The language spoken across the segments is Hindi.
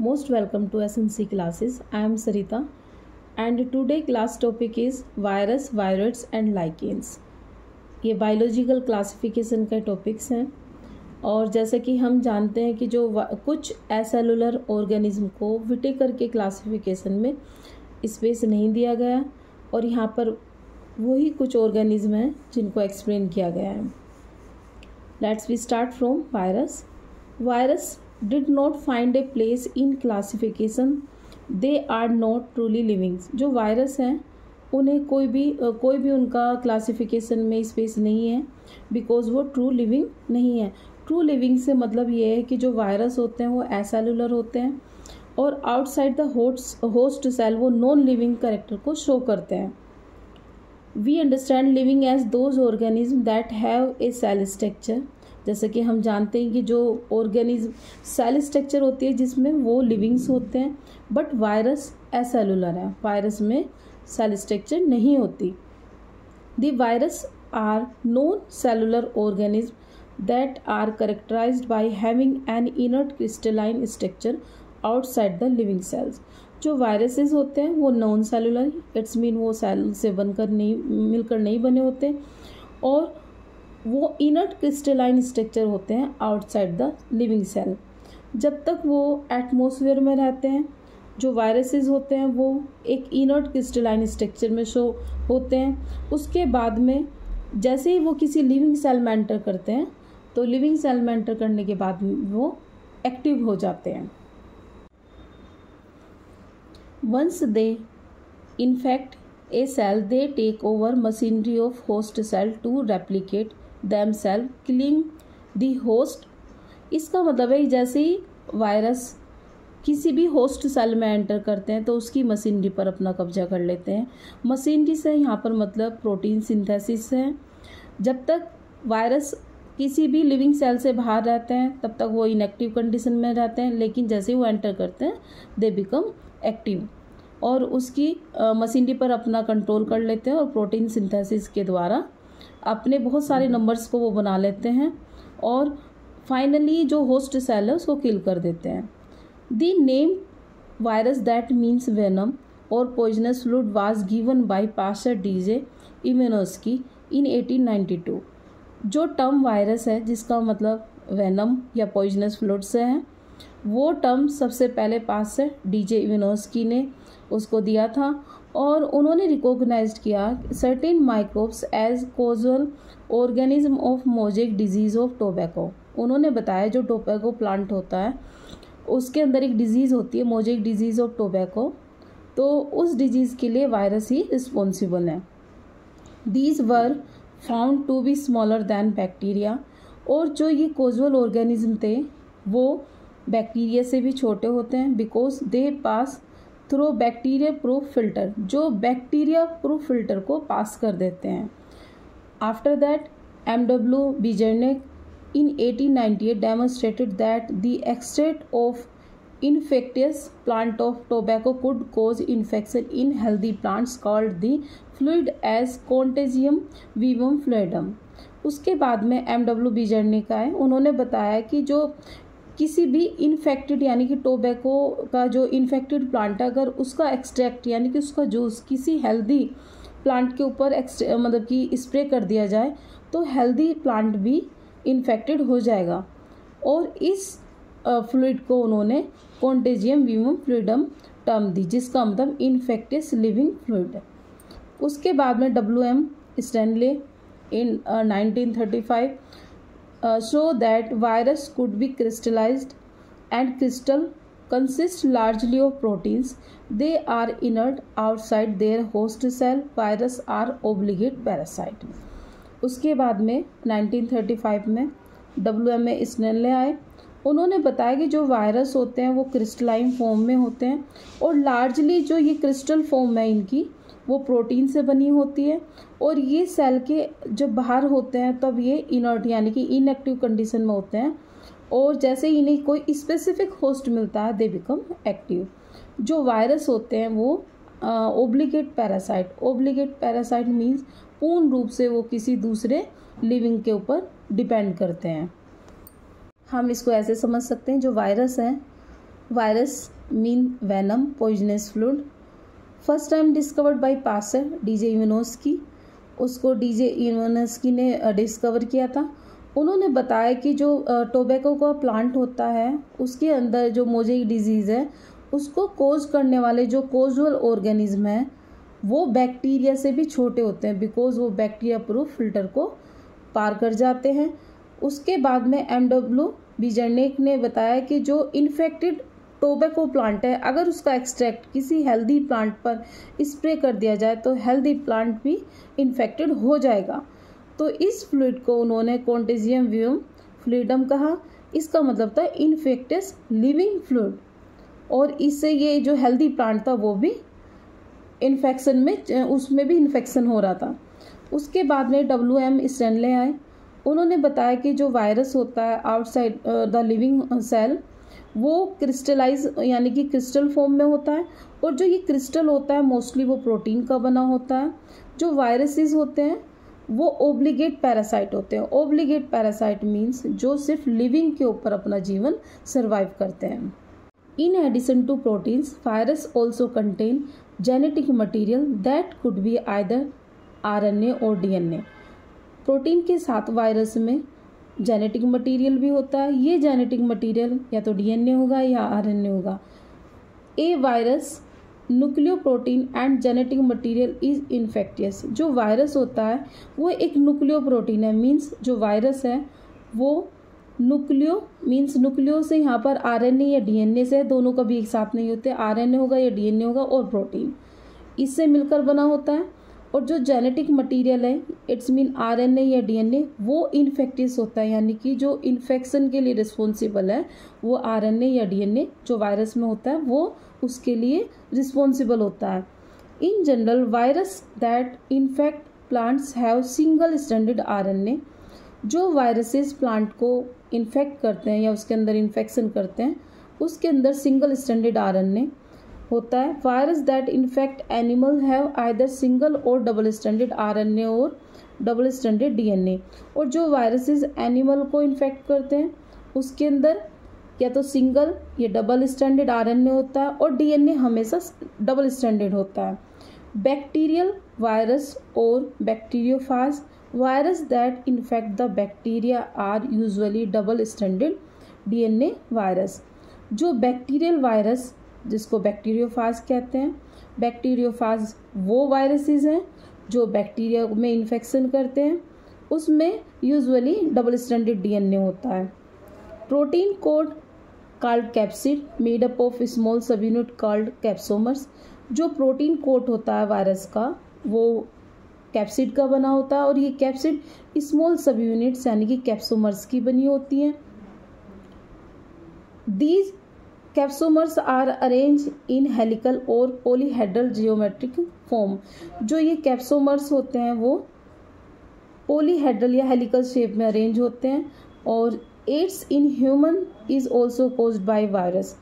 Most welcome to SNC classes. I am Sarita and today class topic is virus, viroids and lichens. ये बायोलॉजिकल क्लासिफिकेशन के टॉपिक्स हैं और जैसे कि हम जानते हैं कि जो कुछ एसेलुलर ऑर्गेनिज्म को विटेकर के क्लासिफिकेशन में स्पेस नहीं दिया गया और यहाँ पर वही कुछ ऑर्गेनिज्म हैं जिनको एक्सप्लेन किया गया है. Let's we start from virus. Virus did not find a place in classification. They are not truly living. जो वायरस हैं उन्हें कोई भी उनका क्लासिफिकेशन में स्पेस नहीं है बिकॉज वो ट्रू लिविंग नहीं है. ट्रू लिविंग से मतलब ये है कि जो वायरस होते हैं वो एसेलुलर होते हैं और आउटसाइड द होस्ट सेल वो नॉन लिविंग कैरेक्टर को शो करते हैं. We understand living as those organism that have a cell structure. जैसे कि हम जानते हैं कि जो ऑर्गेनिज्म सेल स्ट्रक्चर होती है जिसमें वो लिविंग्स होते हैं बट वायरस एसेलुलर है. वायरस में सेल स्ट्रक्चर नहीं होती. The virus are non cellular organism that are characterized by having an inert crystalline structure outside the living cells. जो वायरसेस होते हैं वो नॉन सेलुलर, इट्स मीन वो सेल से मिलकर नहीं बने होते और वो इनर्ट क्रिस्टलाइन स्ट्रक्चर होते हैं आउटसाइड द लिविंग सेल. जब तक वो एटमॉस्फेयर में रहते हैं जो वायरसेस होते हैं वो एक इनर्ट क्रिस्टलाइन स्ट्रक्चर में शो होते हैं. उसके बाद में जैसे ही वो किसी लिविंग सेल में एंटर करते हैं तो लिविंग सेल में एंटर करने के बाद वो एक्टिव हो जाते हैं. Once they infect a cell they take over machinery of host cell to replicate themselves killing the host. इसका मतलब है जैसे ही वायरस किसी भी होस्ट सेल में एंटर करते हैं तो उसकी मशीनरी पर अपना कब्जा कर लेते हैं. मशीनरी से यहाँ पर मतलब प्रोटीन सिंथेसिस है. जब तक वायरस किसी भी लिविंग सेल से बाहर रहते हैं तब तक वो इनएक्टिव कंडीशन में रहते हैं, लेकिन जैसे ही वो एंटर करते हैं दे बिकम एक्टिव और उसकी मशीनरी पर अपना कंट्रोल कर लेते हैं और प्रोटीन सिंथेसिस के द्वारा अपने बहुत सारे नंबर्स को वो बना लेते हैं और फाइनली जो होस्ट सेल है उसको किल कर देते हैं. The name virus that means venom और poisonous fluid was given by pastor DJ इम्यूनोस्की इन 1892. जो टर्म वायरस है जिसका मतलब वेनम या पॉइजनस फ्लूइड से है वो टर्म सबसे पहले पास्टर डीजे इम्यूनोस्की ने उसको दिया था और उन्होंने रिकॉग्नाइज्ड किया certain microbes as causal organism of mosaic disease of tobacco. उन्होंने बताया जो टोबैको प्लांट होता है उसके अंदर एक डिजीज़ होती है मोजेक डिजीज़ ऑफ टोबैको, तो उस डिजीज़ के लिए वायरस ही रिस्पॉन्सिबल है. These were found to be smaller than bacteria. और जो ये कॉजल ऑर्गेनिज्म थे वो बैक्टीरिया से भी छोटे होते हैं because they pass through bacteria proof filter. जो बैक्टीरिया प्रूफ फिल्टर को पास कर देते हैं. After that M.W. Bijernik in 1898 demonstrated that the extract of infectious plant of tobacco could cause infection in healthy plants called the fluid as Contagium vivum fluidum. उसके बाद में M.W. Bijernik आए. उन्होंने बताया कि जो किसी भी इन्फेक्टेड यानी कि टोबैको का जो इन्फेक्टेड प्लांट है अगर उसका एक्सट्रैक्ट यानी कि उसका जूस किसी हेल्दी प्लांट के ऊपर मतलब कि स्प्रे कर दिया जाए तो हेल्दी प्लांट भी इन्फेक्टेड हो जाएगा और इस फ्लूइड को उन्होंने कॉन्टेजियम वीवम फ्लूइडम टर्म दी जिसका मतलब इन्फेक्टियस लिविंग फ्लूइड. उसके बाद में W.M. Stanley in 1935 show that virus could be crystallized and crystal consist largely of proteins. They are inert outside their host cell. Virus are obligate parasite. उसके बाद में 1935 में W.M. स्नेले आए. उन्होंने बताया कि जो वायरस होते हैं वो क्रिस्टलाइन फॉर्म में होते हैं और लार्जली जो ये क्रिस्टल फॉर्म है इनकी वो प्रोटीन से बनी होती है और ये सेल के जब बाहर होते हैं तब ये इनर्ट यानी कि इनएक्टिव कंडीशन में होते हैं और जैसे ही इन्हें कोई स्पेसिफिक होस्ट मिलता है दे बिकम एक्टिव. जो वायरस होते हैं वो obligate parasite. Obligate parasite means पूर्ण रूप से वो किसी दूसरे लिविंग के ऊपर डिपेंड करते हैं. हम इसको ऐसे समझ सकते हैं जो वायरस हैं virus mean venom poisonous fluid. First time discovered by pastor DJ Ivanovsky, उसको डीजे इवानोस्की ने डिस्कवर किया था। उन्होंने बताया कि जो टोबैको का प्लांट होता है उसके अंदर जो मोज़ेइक डिजीज़ है उसको कोज करने वाले जो कोजुअल ऑर्गेनिज्म है वो बैक्टीरिया से भी छोटे होते हैं, बिकॉज वो बैक्टीरिया प्रूफ फिल्टर को पार कर जाते हैं। उसके बाद में MW बीजर्निक ने बताया कि जो इन्फेक्टेड टोबैको प्लांट है अगर उसका एक्सट्रैक्ट किसी हेल्दी प्लांट पर स्प्रे कर दिया जाए तो हेल्दी प्लांट भी इन्फेक्टेड हो जाएगा। तो इस फ्लूइड को उन्होंने कॉन्टेजियम व्यूम फ्लूइडम कहा। इसका मतलब था इन्फेक्टियस लिविंग फ्लूइड, और इससे ये जो हेल्दी प्लांट था वो भी इन्फेक्शन में उसमें भी इन्फेक्शन हो रहा था। उसके बाद में WM स्टैनले आए। उन्होंने बताया कि जो वायरस होता है आउटसाइड द लिविंग सेल वो क्रिस्टलाइज यानी कि क्रिस्टल फॉर्म में होता है, और जो ये क्रिस्टल होता है मोस्टली वो प्रोटीन का बना होता है। जो वायरसेस होते हैं वो ओब्लिगेट पैरासाइट होते हैं। ओब्लिगेट पैरासाइट मीन्स जो सिर्फ लिविंग के ऊपर अपना जीवन सर्वाइव करते हैं। In addition to proteins virus also contain genetic material that could be either RNA और DNA। प्रोटीन के साथ वायरस में जेनेटिक मटेरियल भी होता है। ये जेनेटिक मटेरियल या तो DNA होगा या RNA होगा। A virus nucleoprotein and genetic material is infectious. जो वायरस होता है वो एक न्यूक्लियोप्रोटीन है, मीन्स जो वायरस है वो न्यूक्लियो से यहाँ पर RNA या DNA से, दोनों कभी एक साथ नहीं होते, RNA होगा या DNA होगा और प्रोटीन इससे मिलकर बना होता है। और जो जेनेटिक मटेरियल है इट्स मीन RNA या DNA वो इन्फेक्टियस होता है, यानी कि जो इन्फेक्शन के लिए रिस्पॉन्सिबल है वो RNA या DNA जो वायरस में होता है वो उसके लिए रिस्पॉन्सिबल होता है। In general virus that infect plants have single stranded RNA। जो वायरसेस प्लांट को इन्फेक्ट करते हैं या उसके अंदर इन्फेक्शन करते हैं उसके अंदर सिंगल स्ट्रैंडेड RNA होता है। Virus that infect animal have either single और डबल स्ट्रैंडेड RNA और डबल स्ट्रैंडेड DNA। और जो वायरसेस एनिमल को इन्फेक्ट करते हैं उसके अंदर या तो सिंगल या डबल स्ट्रैंडेड RNA होता है और DNA हमेशा डबल स्ट्रैंडेड होता है। बैक्टीरियल वायरस और bacteriophage virus that infect the bacteria are usually double stranded DNA virus. जो बैक्टीरियल वायरस जिसको बैक्टीरियोफाज कहते हैं, बैक्टीरियोफाज वो वायरसेस हैं जो बैक्टीरिया में इन्फेक्शन करते हैं, उसमें यूजुअली डबल स्ट्रैंडेड DNA होता है। Protein code called capsid made up of small सब यूनिट कॉल्ड कैप्सोमर्स। जो प्रोटीन कोड होता है वायरस का वो कैप्सिड का बना होता है, और ये कैप्सिड स्मॉल सब यूनिट्स यानी कि कैप्सोमर्स की बनी होती हैं। These capsomers are arrange in helical और पॉलीहेड्रल जियोमेट्रिक फॉर्म। जो ये कैप्सोमर्स होते हैं वो पॉलीहेड्रल या हेलिकल शेप में अरेंज होते हैं। और AIDS in human is also caused by virus.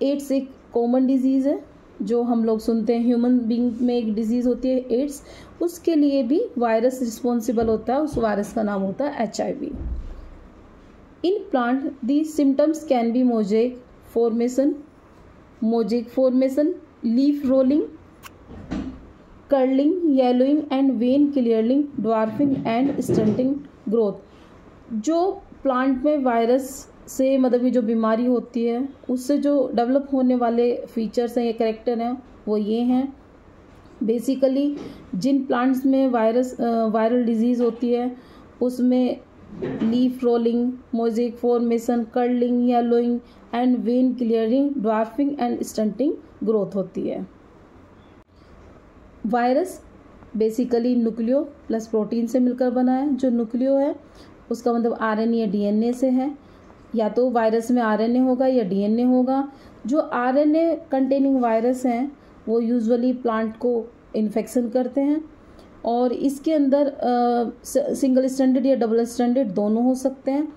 AIDS एक कॉमन डिजीज़ है जो हम लोग सुनते हैं, ह्यूमन बींग में एक डिजीज़ होती है एड्स, उसके लिए भी वायरस रिस्पॉन्सिबल होता है। उस वायरस का नाम होता है HIV। In plant the symptoms can be mosaic formation, leaf rolling, curling, yellowing and when clearing, dwarfing and stunting growth. जो प्लांट में वायरस से मतलब कि जो बीमारी होती है उससे जो डेवलप होने वाले फीचर्स हैं या कैरेक्टर हैं वो ये हैं। बेसिकली जिन प्लांट्स में वायरल डिजीज़ होती है उसमें leaf rolling, mosaic formation, curling, yellowing and when clearing, dwarfing and stunting growth होती है। Virus basically nucleo plus protein से मिलकर बना है। जो न्यूक्लियो है उसका मतलब RNA या DNA से है, या तो वायरस में RNA होगा या DNA होगा। जो RNA कंटेनिंग वायरस हैं वो यूजुअली प्लांट को इन्फेक्शन करते हैं, और इसके अंदर सिंगल स्ट्रैंडेड या डबल स्ट्रैंडेड दोनों हो सकते हैं।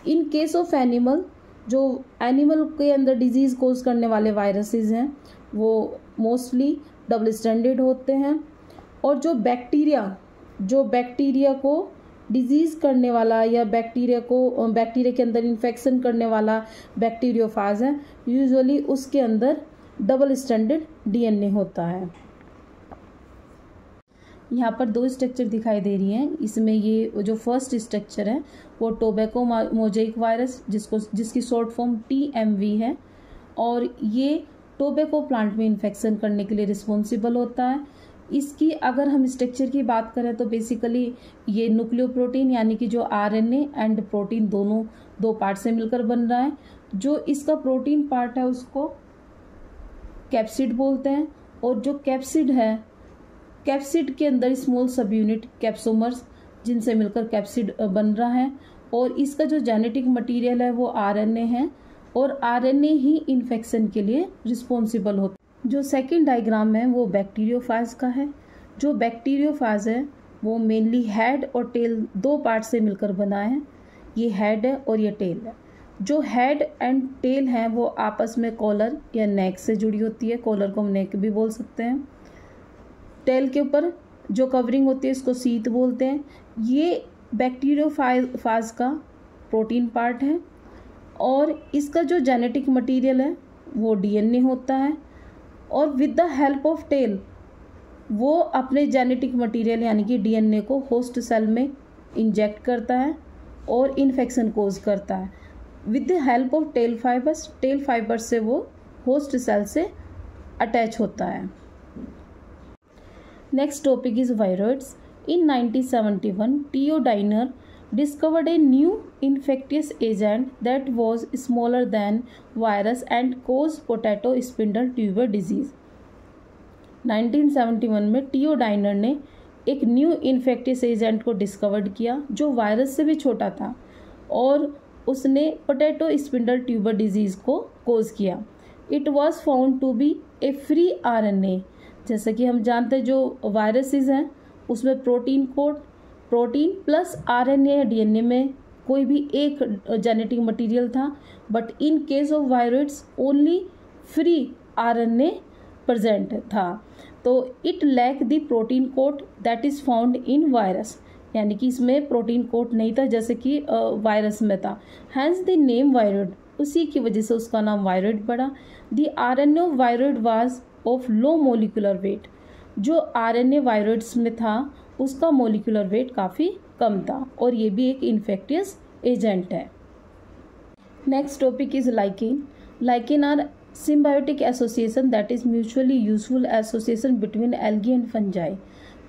इन केस ऑफ एनिमल, जो एनिमल के अंदर डिजीज़ कोज करने वाले वायरसेस हैं वो मोस्टली डबल स्ट्रैंडेड होते हैं। और जो बैक्टीरिया को डिजीज़ करने वाला या बैक्टीरिया के अंदर इन्फेक्शन करने वाला बैक्टीरियोफाज है, यूजुअली उसके अंदर डबल स्ट्रैंडेड डीएनए होता है। यहाँ पर दो स्ट्रक्चर दिखाई दे रही हैं। इसमें ये जो फर्स्ट स्ट्रक्चर है वो टोबैको मोज़ेक वायरस जिसकी शॉर्ट फॉर्म TMV है, और ये टोबैको प्लांट में इन्फेक्शन करने के लिए रिस्पॉन्सिबल होता है। इसकी अगर हम स्ट्रक्चर की बात करें तो बेसिकली ये न्यूक्लियोप्रोटीन यानी कि जो RNA एंड प्रोटीन दोनों दो पार्ट से मिलकर बन रहा है। जो इसका प्रोटीन पार्ट है उसको कैप्सिड बोलते हैं, और जो कैप्सिड है, कैप्सिड के अंदर स्मॉल सब यूनिट कैप्सोमर्स जिनसे मिलकर कैप्सिड बन रहा है, और इसका जो जेनेटिक मटेरियल है वो RNA है, और RNA ही इन्फेक्शन के लिए रिस्पॉन्सिबल होता है। जो सेकंड डायग्राम है वो बैक्टीरियोफाज का है। जो बैक्टीरियोफाज है वो मेनली हेड और टेल दो पार्ट से मिलकर बना है। ये हेड है और ये टेल है। जो हेड एंड टेल है वो आपस में कॉलर या नेक से जुड़ी होती है। कॉलर को हम नेक भी बोल सकते हैं। टेल के ऊपर जो कवरिंग होती है इसको सीट बोलते हैं। ये बैक्टीरियोफाज का प्रोटीन पार्ट है, और इसका जो जेनेटिक मटेरियल है वो DNA होता है, और with the help of tail वो अपने जेनेटिक मटेरियल यानी कि DNA को होस्ट सेल में इंजेक्ट करता है और इन्फेक्शन कोज करता है। With the help of tell fibres से वो होस्ट सेल से अटैच होता है। Next topic is viroids. In 1971 Theo Diner discovered a new infectious agent that was smaller than virus and caused potato spindle tuber disease। 1971 में टीओ डाइनर ने एक न्यू इन्फेक्टियस एजेंट को डिस्कवर्ड किया जो वायरस से भी छोटा था, और उसने पोटैटो स्पिंडल ट्यूबर डिजीज़ को कोज किया। It was found to be a free RNA। जैसे कि हम जानते हैं जो वायरसेस हैं उसमें प्रोटीन प्लस RNA या DNA में कोई भी एक जेनेटिक मटेरियल था, but in case of viroids only free RNA present था। तो it lack the protein code that is found in virus, यानी कि इसमें प्रोटीन कोड नहीं था जैसे कि वायरस में था। हैंस द नेम वायरॉइड, उसी की वजह से उसका नाम वायरॉइड पड़ा। The RNA of viroid was of low molecular weight. जो RNA वायरॉइड्स में था उसका मोलिकुलर वेट काफ़ी कम था, और ये भी एक इन्फेक्टियस एजेंट है। Next topic is lichen. Lichen are symbiotic association that is mutually useful association between algae and fungi.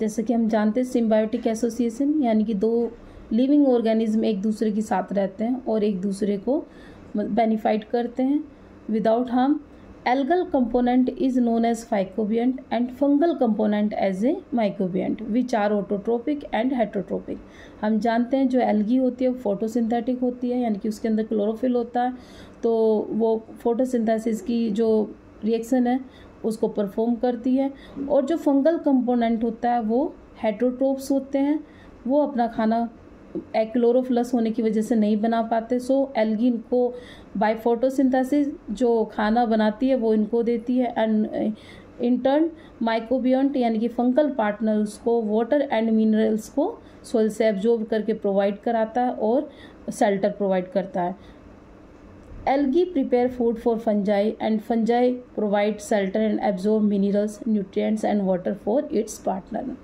जैसे कि हम जानते हैं सिम्बायोटिक एसोसिएशन यानी कि दो लिविंग ऑर्गेनिज्म एक दूसरे के साथ रहते हैं और एक दूसरे को बेनिफाइट करते हैं without harm. Algal component is known as phycobient and fungal component as a mycobient which are autotrophic and heterotropic। हम जानते हैं जो एल्गी होती है वो फोटोसिंथेटिक होती है, यानी कि उसके अंदर क्लोरोफिल होता है, तो वो फोटोसिंथेसिस की जो रिएक्शन है उसको परफॉर्म करती है। और जो फंगल कंपोनेंट होता है वो हेटेरोट्रोप्स होते हैं, वो अपना खाना क्लोरोफिलस होने की वजह से नहीं बना पाते। सो एल्गी इनको बाय फोटोसिंथेसिस जो खाना बनाती है वो इनको देती है, एंड इन टर्न माइकोबियंट यानी कि फंगल पार्टनर उसको वाटर एंड मिनरल्स को सोइल से एब्जॉर्ब करके प्रोवाइड कराता है और शेल्टर प्रोवाइड करता है। Algae prepare food for fungi and fungi provide shelter and absorb minerals, nutrients and water for its partner.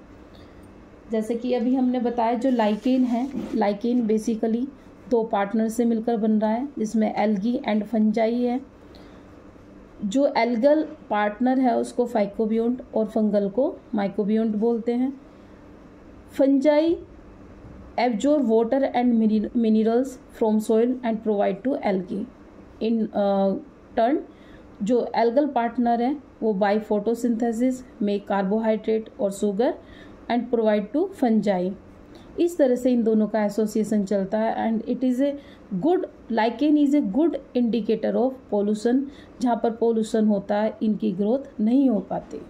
जैसे कि अभी हमने बताया जो लाइकेन है, लाइकेन बेसिकली दो पार्टनर से मिलकर बन रहा है जिसमें एल्गी एंड फंजाई है। जो एल्गल पार्टनर है उसको फाइकोबियोंट और फंगल को माइकोबियोंट बोलते हैं। Fungi absorb water and minerals from soil and provide to algae. In turn जो एल्गल पार्टनर है वो बाय फोटोसिंथेसिस मेक कार्बोहाइड्रेट और sugar and provide to fungi. इस तरह से इन दोनों का एसोसिएशन चलता है, and it is a good lichen is a good indicator of pollution. जहाँ पर पोल्यूशन होता है इनकी ग्रोथ नहीं हो पाती।